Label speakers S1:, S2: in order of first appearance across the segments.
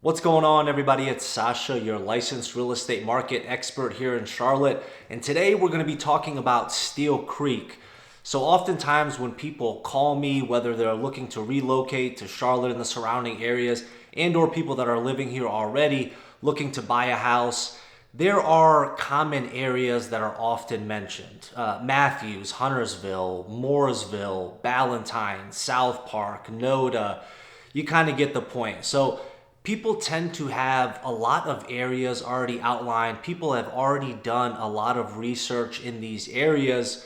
S1: What's going on, everybody? It's Sasha, your licensed real estate market expert here in Charlotte. And today we're going to be talking about Steele Creek. So oftentimes when people call me, whether they're looking to relocate to Charlotte and the surrounding areas, and or people that are living here already looking to buy a house, there are common areas that are often mentioned. Matthews, Huntersville, Mooresville, Ballantyne, South Park, Noda. You kind of get the point. So people tend to have a lot of areas already outlined. People have already done a lot of research in these areas,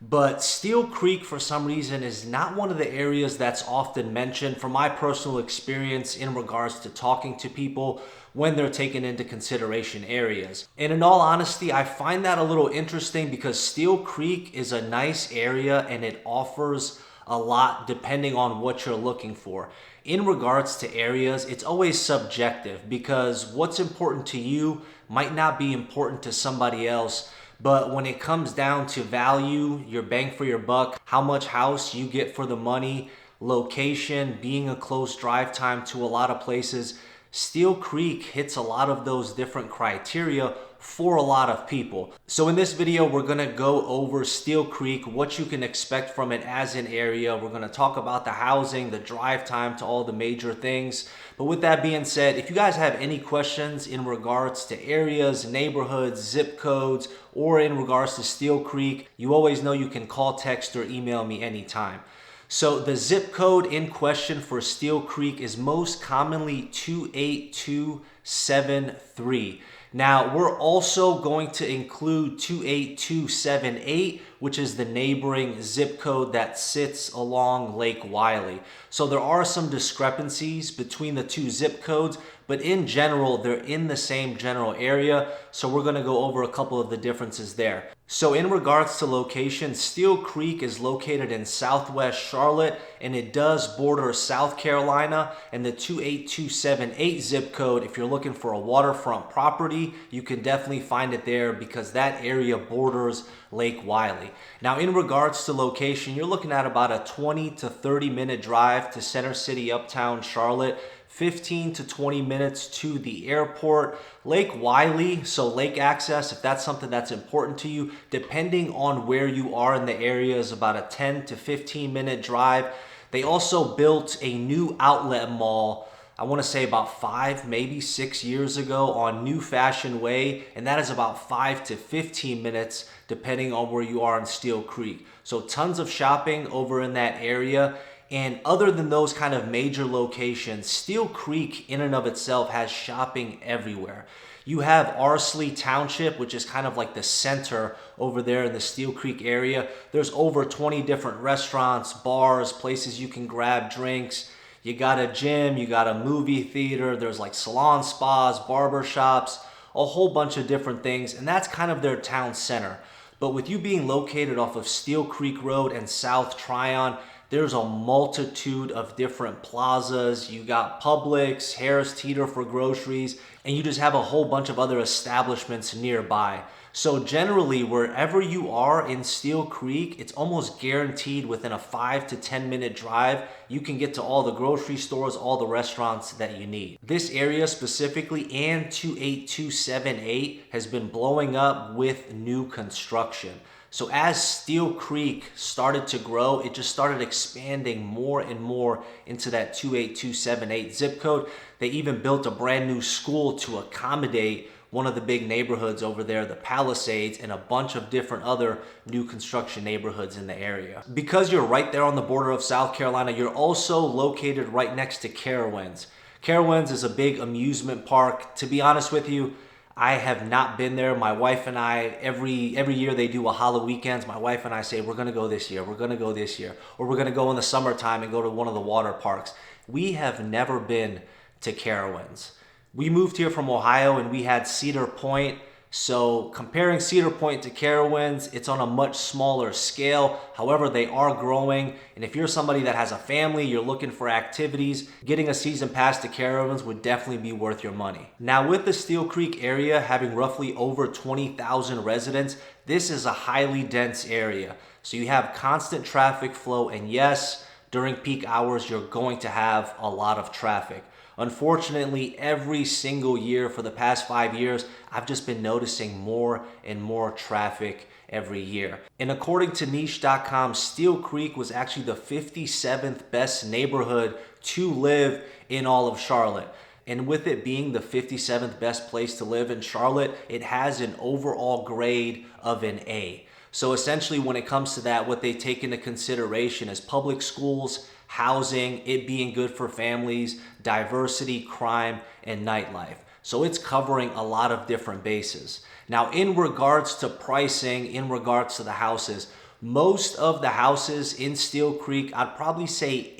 S1: but Steele Creek, for some reason, is not one of the areas that's often mentioned from my personal experience in regards to talking to people when they're taking into consideration areas. And in all honesty, I find that a little interesting because Steele Creek is a nice area and it offers a lot depending on what you're looking for. In regards to areas, it's always subjective because what's important to you might not be important to somebody else. But when it comes down to value, your bang for your buck, how much house you get for the money, location, being a close drive time to a lot of places, Steele Creek hits a lot of those different criteria for a lot of people. So in this video, we're gonna go over Steele Creek, what you can expect from it as an area. We're gonna talk about the housing, the drive time to all the major things. But with that being said, if you guys have any questions in regards to areas, neighborhoods, zip codes, or in regards to Steele Creek, you always know you can call, text, or email me anytime. So the zip code in question for Steele Creek is most commonly 28273. Now, we're also going to include 28278, which is the neighboring zip code that sits along Lake Wylie. So there are some discrepancies between the two zip codes, but in general, they're in the same general area. So we're going to go over a couple of the differences there. So in regards to location, Steele Creek is located in southwest Charlotte, and it does border South Carolina. And the 28278 zip code, if you're looking for a waterfront property, you can definitely find it there because that area borders Lake Wylie. Now, in regards to location, you're looking at about a 20 to 30 minute drive to Center City, Uptown Charlotte. 15 to 20 minutes to the airport. Lake Wylie, so lake access, if that's something that's important to you, depending on where you are in the area, is about a 10 to 15 minute drive. They also built a new outlet mall, I want to say about 5, maybe 6 years ago on New Fashion Way, and that is about 5 to 15 minutes depending on where you are in Steele Creek. So tons of shopping over in that area. And other than those kind of major locations, Steele Creek in and of itself has shopping everywhere. You have Arsley Township, which is kind of like the center over there in the Steele Creek area. There's over 20 different restaurants, bars, places you can grab drinks. You got a gym, you got a movie theater, there's like salon spas, barber shops, a whole bunch of different things. And that's kind of their town center. But with you being located off of Steele Creek Road and South Tryon, there's a multitude of different plazas. You got Publix, Harris Teeter for groceries, and you just have a whole bunch of other establishments nearby. So generally, wherever you are in Steele Creek, it's almost guaranteed within a 5 to 10 minute drive, you can get to all the grocery stores, all the restaurants that you need. This area specifically and 28278 has been blowing up with new construction. So as Steele Creek started to grow, it just started expanding more and more into that 28278 zip code. They even built a brand new school to accommodate one of the big neighborhoods over there, the Palisades, and a bunch of different other new construction neighborhoods in the area. Because you're right there on the border of South Carolina, you're also located right next to Carowinds. Carowinds is a big amusement park. To be honest with you, I have not been there. My wife and I, every year they do a Halloween weekends. My wife and I say, we're going to go this year. We're going to go this year. Or we're going to go in the summertime and go to one of the water parks. We have never been to Carowinds. We moved here from Ohio and we had Cedar Point. So comparing Cedar Point to Carowinds, it's on a much smaller scale. However, they are growing. And if you're somebody that has a family, you're looking for activities, getting a season pass to Carowinds would definitely be worth your money. Now with the Steele Creek area having roughly over 20,000 residents, this is a highly dense area. So you have constant traffic flow, and yes, during peak hours, you're going to have a lot of traffic. Unfortunately, every single year for the past 5 years, I've just been noticing more and more traffic every year. And according to niche.com, Steele Creek was actually the 57th best neighborhood to live in all of Charlotte. And with it being the 57th best place to live in Charlotte, it has an overall grade of an A. So essentially when it comes to that, what they take into consideration is public schools, housing, it being good for families, diversity, crime, and nightlife. So it's covering a lot of different bases. Now, in regards to pricing, in regards to the houses, most of the houses in Steele Creek, I'd probably say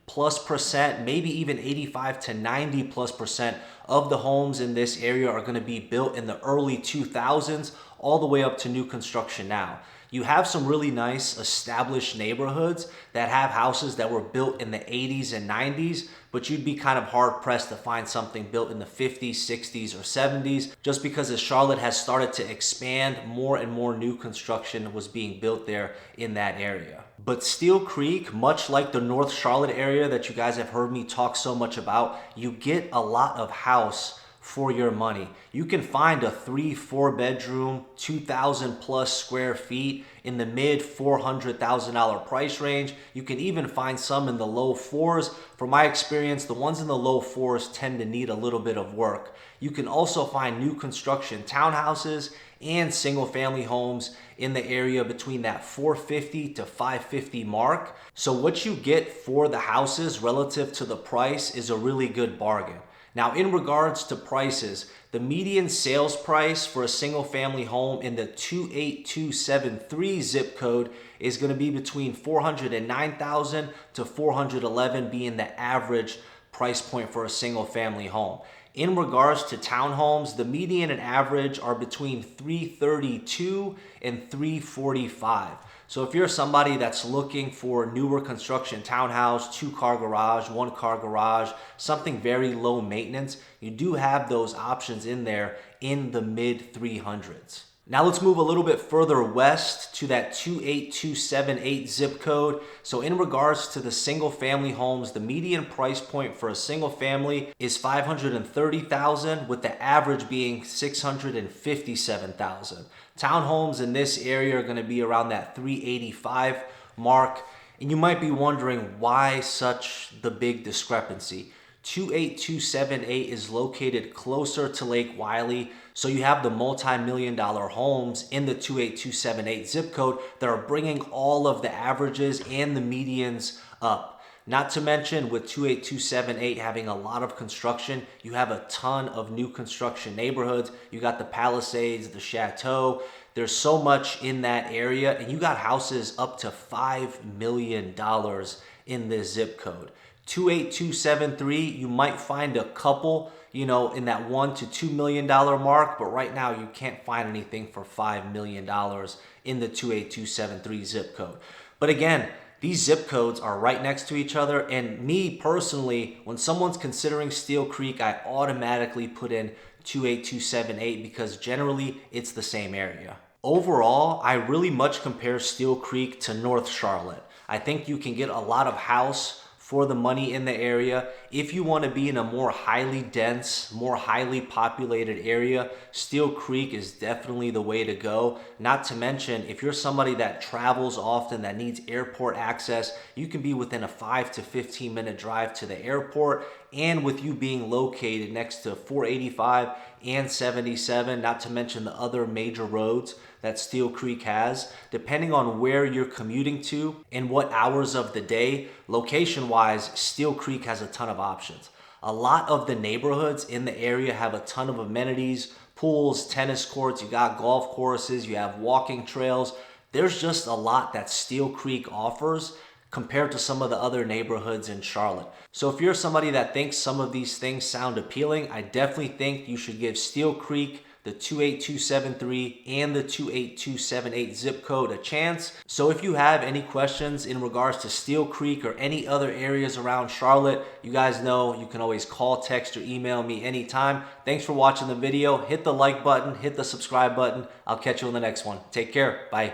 S1: 80+%, maybe even 85 to 90+% of the homes in this area are going to be built in the early 2000s all the way up to new construction now. You have some really nice established neighborhoods that have houses that were built in the 80s and 90s, but you'd be kind of hard pressed to find something built in the 50s, 60s, or 70s, just because as Charlotte has started to expand, more and more new construction was being built there in that area. But Steele Creek, much like the North Charlotte area that you guys have heard me talk so much about, you get a lot of house for your money. You can find a 3-4 bedroom, 2,000 plus square feet in the mid $400,000 price range. You can even find some in the low fours. From my experience, the ones in the low fours tend to need a little bit of work. You can also find new construction townhouses and single family homes in the area between that 450 to 550 mark. So what you get for the houses relative to the price is a really good bargain. Now, in regards to prices, the median sales price for a single family home in the 28273 zip code is going to be between $409,000 to $411,000 being the average price point for a single family home. In regards to townhomes, the median and average are between $332,000 and $345,000. So if you're somebody that's looking for newer construction townhouse, 2-car garage, 1-car garage, something very low maintenance, you do have those options in there in the mid 300s. Now let's move a little bit further west to that 28278 zip code. So in regards to the single family homes, the median price point for a single family is $530,000 with the average being $657,000. Townhomes in this area are going to be around that $385,000 mark. And you might be wondering why such the big discrepancy. 28278 is located closer to Lake Wylie, so you have the multi-million-dollar homes in the 28278 zip code that are bringing all of the averages and the medians up. Not to mention with 28278 having a lot of construction, you have a ton of new construction neighborhoods. You got the Palisades, the Chateau. There's so much in that area, and you got houses up to $5 million in this zip code. 28273, you might find a couple, in that $1 to $2 million mark, but right now you can't find anything for $5 million in the 28273 zip code. But again, these zip codes are right next to each other, and me personally, when someone's considering Steele Creek, I automatically put in 28278 because generally it's the same area. Overall, I really much compare Steele Creek to North Charlotte. I think you can get a lot of house for the money in the area. If you want to be in a more highly dense, more highly populated area, Steele Creek is definitely the way to go. Not to mention, if you're somebody that travels often, that needs airport access, you can be within a 5 to 15 minute drive to the airport. And with you being located next to 485 and 77, not to mention the other major roads that Steele Creek has, depending on where you're commuting to and what hours of the day, location-wise, Steele Creek has a ton of options. A lot of the neighborhoods in the area have a ton of amenities, pools, tennis courts, you got golf courses, you have walking trails. There's just a lot that Steele Creek offers compared to some of the other neighborhoods in Charlotte. So if you're somebody that thinks some of these things sound appealing, I definitely think you should give Steele Creek, the 28273 and the 28278 zip code a chance. So if you have any questions in regards to Steele Creek or any other areas around Charlotte, you guys know you can always call, text, or email me anytime. Thanks for watching the video. Hit the like button, hit the subscribe button. I'll catch you on the next one. Take care. Bye.